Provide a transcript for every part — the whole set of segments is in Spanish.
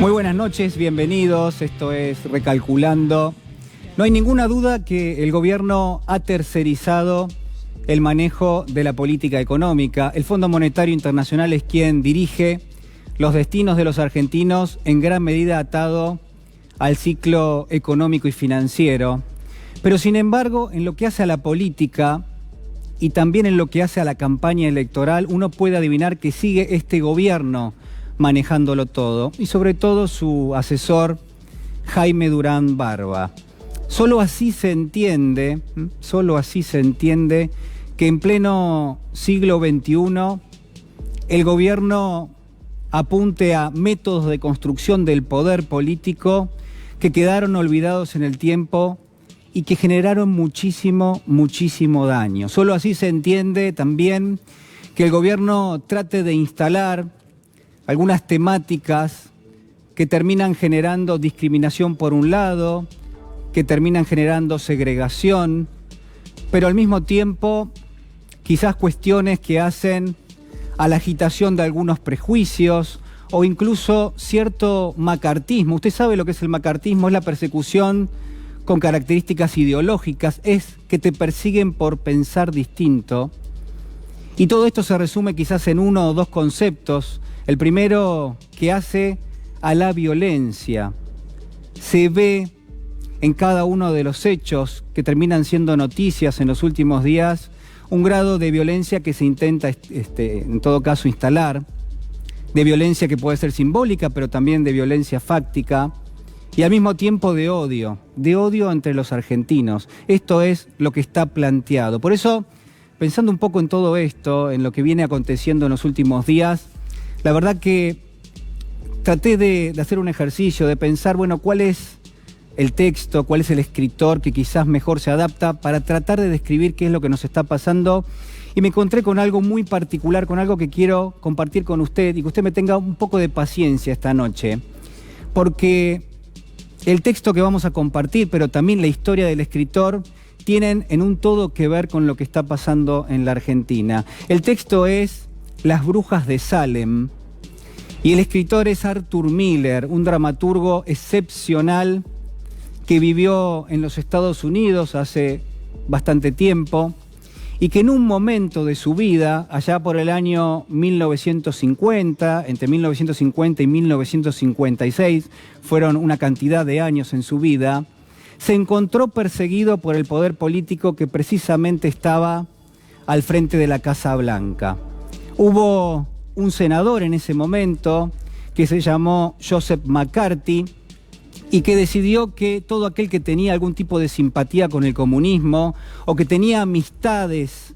Muy buenas noches, bienvenidos. Esto es Recalculando. No hay ninguna duda que el gobierno ha tercerizado el manejo de la política económica. El Fondo Monetario Internacional es quien dirige los destinos de los argentinos, en gran medida atado al ciclo económico y financiero. Pero sin embargo, en lo que hace a la política y también en lo que hace a la campaña electoral, uno puede adivinar que sigue este gobierno manejándolo todo, y sobre todo su asesor Jaime Durán Barba. Solo así se entiende que en pleno siglo XXI el gobierno apunte a métodos de construcción del poder político que quedaron olvidados en el tiempo y que generaron muchísimo daño. Solo así se entiende también que el gobierno trate de instalar algunas temáticas que terminan generando discriminación por un lado, que terminan generando segregación, pero al mismo tiempo quizás cuestiones que hacen a la agitación de algunos prejuicios o incluso cierto macartismo. Usted sabe lo que es el macartismo, es la persecución con características ideológicas, es que te persiguen por pensar distinto. Y todo esto se resume quizás en uno o dos conceptos. El primero, que hace a la violencia. Se ve en cada uno de los hechos que terminan siendo noticias en los últimos días un grado de violencia que se intenta, en todo caso, instalar, de violencia que puede ser simbólica, pero también de violencia fáctica, y al mismo tiempo de odio entre los argentinos. Esto es lo que está planteado. Por eso, pensando un poco en todo esto, en lo que viene aconteciendo en los últimos días, la verdad que traté de hacer un ejercicio, de pensar, bueno, cuál es el texto, cuál es el escritor que quizás mejor se adapta para tratar de describir qué es lo que nos está pasando. Y me encontré con algo muy particular, con algo que quiero compartir con usted y que usted me tenga un poco de paciencia esta noche. Porque el texto que vamos a compartir, pero también la historia del escritor, tienen en un todo que ver con lo que está pasando en la Argentina. El texto es Las brujas de Salem, y el escritor es Arthur Miller, un dramaturgo excepcional que vivió en los Estados Unidos hace bastante tiempo y que en un momento de su vida, allá por el año 1950, entre 1950 y 1956, fueron una cantidad de años en su vida, se encontró perseguido por el poder político que precisamente estaba al frente de la Casa Blanca. Hubo un senador en ese momento que se llamó Joseph McCarthy y que decidió que todo aquel que tenía algún tipo de simpatía con el comunismo o que tenía amistades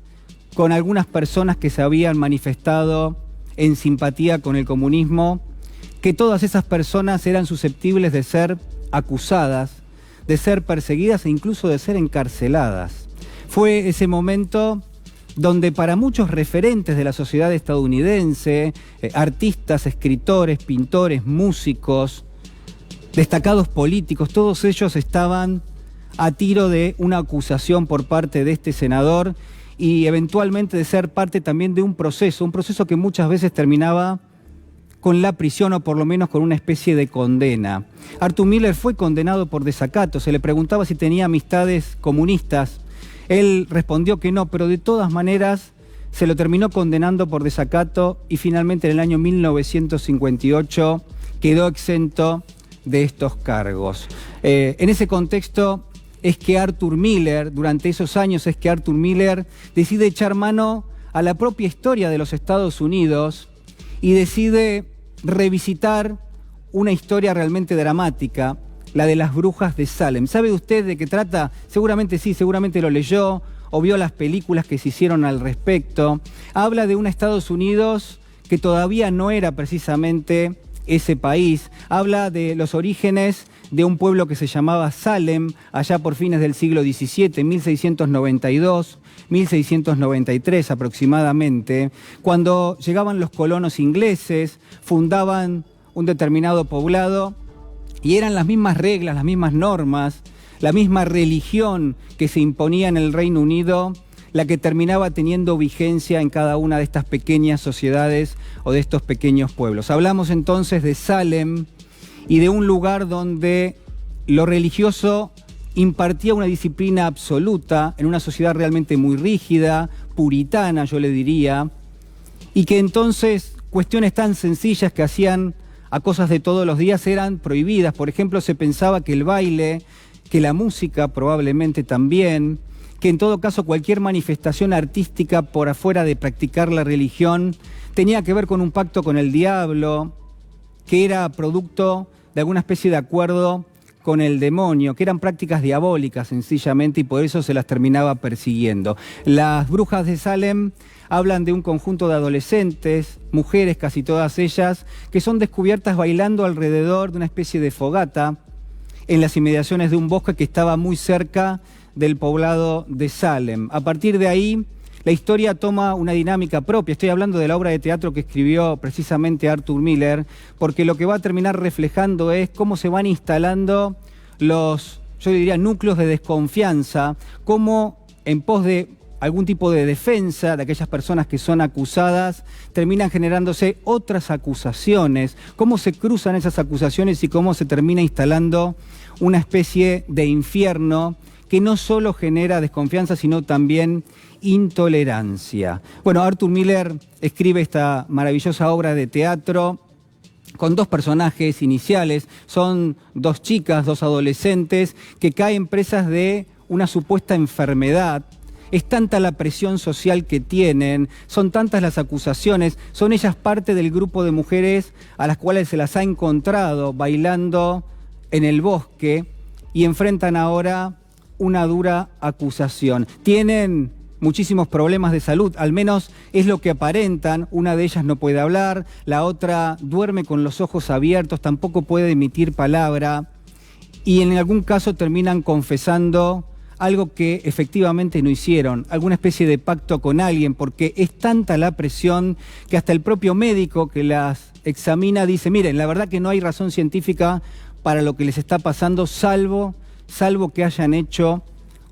con algunas personas que se habían manifestado en simpatía con el comunismo, que todas esas personas eran susceptibles de ser acusadas, de ser perseguidas e incluso de ser encarceladas. Fue ese momento donde para muchos referentes de la sociedad estadounidense, artistas, escritores, pintores, músicos, destacados políticos, todos ellos estaban a tiro de una acusación por parte de este senador y eventualmente de ser parte también de un proceso que muchas veces terminaba con la prisión o por lo menos con una especie de condena. Arthur Miller fue condenado por desacato, se le preguntaba si tenía amistades comunistas. Él respondió que no, pero de todas maneras se lo terminó condenando por desacato y finalmente en el año 1958 quedó exento de estos cargos. En ese contexto es que Arthur Miller, durante esos años es que Arthur Miller decide echar mano a la propia historia de los Estados Unidos y decide revisitar una historia realmente dramática, la de las brujas de Salem. ¿Sabe usted de qué trata? Seguramente sí, seguramente lo leyó o vio las películas que se hicieron al respecto. Habla de un Estados Unidos que todavía no era precisamente ese país. Habla de los orígenes de un pueblo que se llamaba Salem, allá por fines del siglo XVII, 1692, 1693 aproximadamente, cuando llegaban los colonos ingleses, fundaban un determinado poblado y eran las mismas reglas, las mismas normas, la misma religión que se imponía en el Reino Unido, la que terminaba teniendo vigencia en cada una de estas pequeñas sociedades o de estos pequeños pueblos. Hablamos entonces de Salem y de un lugar donde lo religioso impartía una disciplina absoluta en una sociedad realmente muy rígida, puritana, yo le diría, y que entonces cuestiones tan sencillas que hacían a cosas de todos los días eran prohibidas. Por ejemplo, se pensaba que el baile, que la música probablemente también, que en todo caso cualquier manifestación artística por afuera de practicar la religión tenía que ver con un pacto con el diablo, que era producto de alguna especie de acuerdo con el demonio, que eran prácticas diabólicas sencillamente, y por eso se las terminaba persiguiendo. Las brujas de Salem hablan de un conjunto de adolescentes, mujeres casi todas ellas, que son descubiertas bailando alrededor de una especie de fogata en las inmediaciones de un bosque que estaba muy cerca del poblado de Salem. A partir de ahí, la historia toma una dinámica propia. Estoy hablando de la obra de teatro que escribió precisamente Arthur Miller, porque lo que va a terminar reflejando es cómo se van instalando los, yo diría, núcleos de desconfianza, cómo en pos de algún tipo de defensa de aquellas personas que son acusadas, terminan generándose otras acusaciones, cómo se cruzan esas acusaciones y cómo se termina instalando una especie de infierno que no solo genera desconfianza, sino también intolerancia. Bueno, Arthur Miller escribe esta maravillosa obra de teatro con dos personajes iniciales. Son dos chicas, dos adolescentes, que caen presas de una supuesta enfermedad. Es tanta la presión social que tienen, son tantas las acusaciones, son ellas parte del grupo de mujeres a las cuales se las ha encontrado bailando en el bosque y enfrentan ahora una dura acusación. Tienen muchísimos problemas de salud, al menos es lo que aparentan. Una de ellas no puede hablar, la otra duerme con los ojos abiertos, tampoco puede emitir palabra, y en algún caso terminan confesando algo que efectivamente no hicieron, alguna especie de pacto con alguien, porque es tanta la presión que hasta el propio médico que las examina dice: miren, la verdad que no hay razón científica para lo que les está pasando, salvo que hayan hecho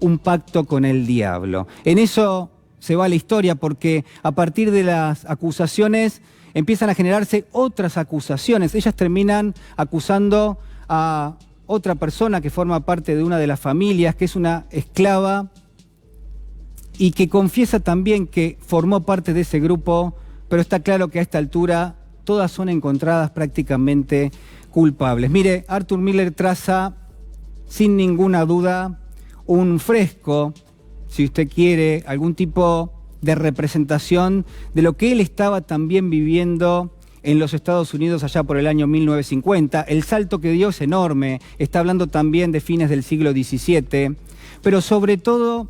un pacto con el diablo. En eso se va la historia, porque a partir de las acusaciones empiezan a generarse otras acusaciones. Ellas terminan acusando a otra persona que forma parte de una de las familias, que es una esclava y que confiesa también que formó parte de ese grupo, pero está claro que a esta altura todas son encontradas prácticamente culpables. Mire, Arthur Miller traza sin ninguna duda un fresco, si usted quiere, algún tipo de representación de lo que él estaba también viviendo en los Estados Unidos allá por el año 1950. El salto que dio es enorme, está hablando también de fines del siglo XVII, pero sobre todo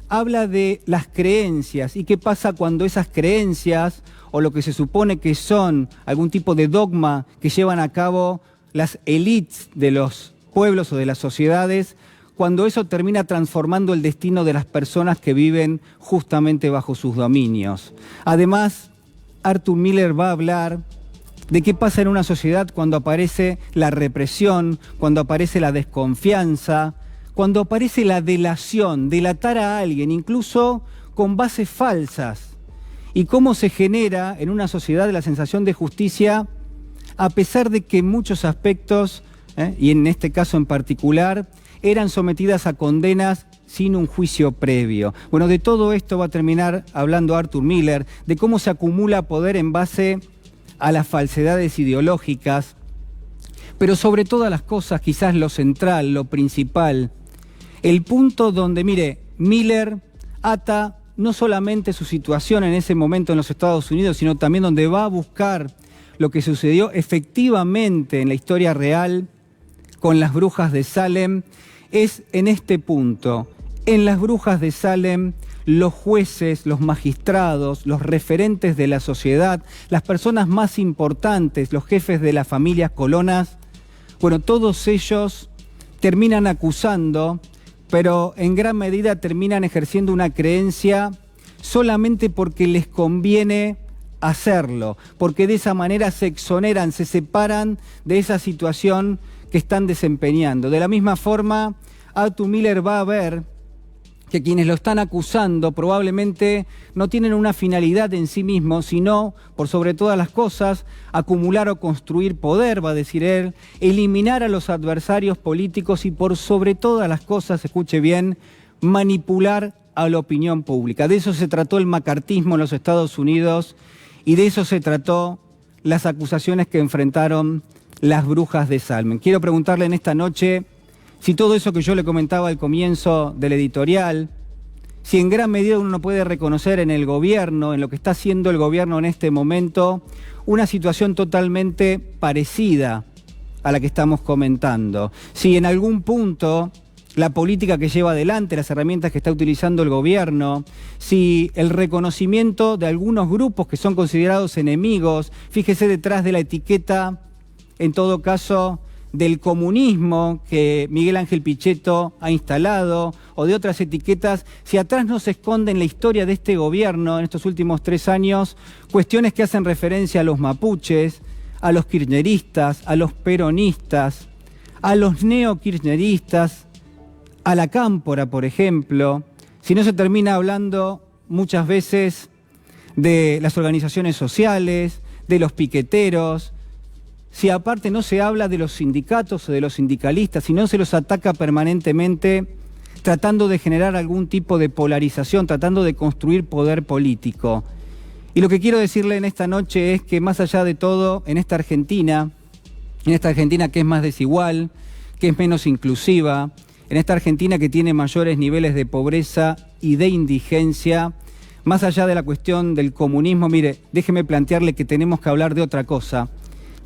habla de las creencias y qué pasa cuando esas creencias, o lo que se supone que son algún tipo de dogma que llevan a cabo las élites de los pueblos o de las sociedades, cuando eso termina transformando el destino de las personas que viven justamente bajo sus dominios. Además, Arthur Miller va a hablar de qué pasa en una sociedad cuando aparece la represión, cuando aparece la desconfianza, cuando aparece la delación, delatar a alguien, incluso con bases falsas, y cómo se genera en una sociedad la sensación de justicia, a pesar de que en muchos aspectos, y en este caso en particular, eran sometidas a condenas sin un juicio previo. Bueno, de todo esto va a terminar hablando Arthur Miller, de cómo se acumula poder en base a las falsedades ideológicas, pero sobre todas las cosas, quizás lo central, lo principal, el punto donde, mire, Miller ata no solamente su situación en ese momento en los Estados Unidos, sino también donde va a buscar lo que sucedió efectivamente en la historia real con las brujas de Salem, es en este punto. En las brujas de Salem, los jueces, los magistrados, los referentes de la sociedad, las personas más importantes, los jefes de las familias colonas, bueno, todos ellos terminan acusando, pero en gran medida terminan ejerciendo una creencia solamente porque les conviene hacerlo, porque de esa manera se exoneran, se separan de esa situación que están desempeñando. De la misma forma, Arthur Miller va a ver que quienes lo están acusando probablemente no tienen una finalidad en sí mismos, sino, por sobre todas las cosas, acumular o construir poder, va a decir él, eliminar a los adversarios políticos y, por sobre todas las cosas, escuche bien, manipular a la opinión pública. De eso se trató el macartismo en los Estados Unidos y de eso se trató las acusaciones que enfrentaron las brujas de Salem. Quiero preguntarle en esta noche si todo eso que yo le comentaba al comienzo del editorial, si en gran medida uno no puede reconocer en el gobierno, en lo que está haciendo el gobierno en este momento, una situación totalmente parecida a la que estamos comentando. Si en algún punto la política que lleva adelante, las herramientas que está utilizando el gobierno, si el reconocimiento de algunos grupos que son considerados enemigos, fíjese detrás de la etiqueta, en todo caso, del comunismo que Miguel Ángel Pichetto ha instalado, o de otras etiquetas, si atrás no se esconde en la historia de este gobierno en estos últimos 3 años cuestiones que hacen referencia a los mapuches, a los kirchneristas, a los peronistas, a los neokirchneristas, a la cámpora, por ejemplo, si no se termina hablando muchas veces de las organizaciones sociales, de los piqueteros, si aparte no se habla de los sindicatos o de los sindicalistas, si no se los ataca permanentemente tratando de generar algún tipo de polarización, tratando de construir poder político. Y lo que quiero decirle en esta noche es que más allá de todo, en esta Argentina que es más desigual, que es menos inclusiva, en esta Argentina que tiene mayores niveles de pobreza y de indigencia, más allá de la cuestión del comunismo, mire, déjeme plantearle que tenemos que hablar de otra cosa,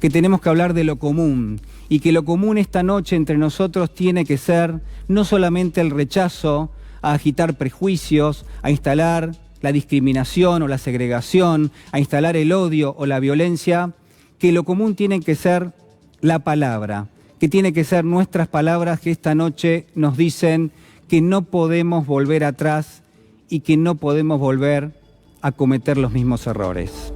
que tenemos que hablar de lo común, y que lo común esta noche entre nosotros tiene que ser no solamente el rechazo a agitar prejuicios, a instalar la discriminación o la segregación, a instalar el odio o la violencia, que lo común tiene que ser la palabra, que tiene que ser nuestras palabras que esta noche nos dicen que no podemos volver atrás y que no podemos volver a cometer los mismos errores.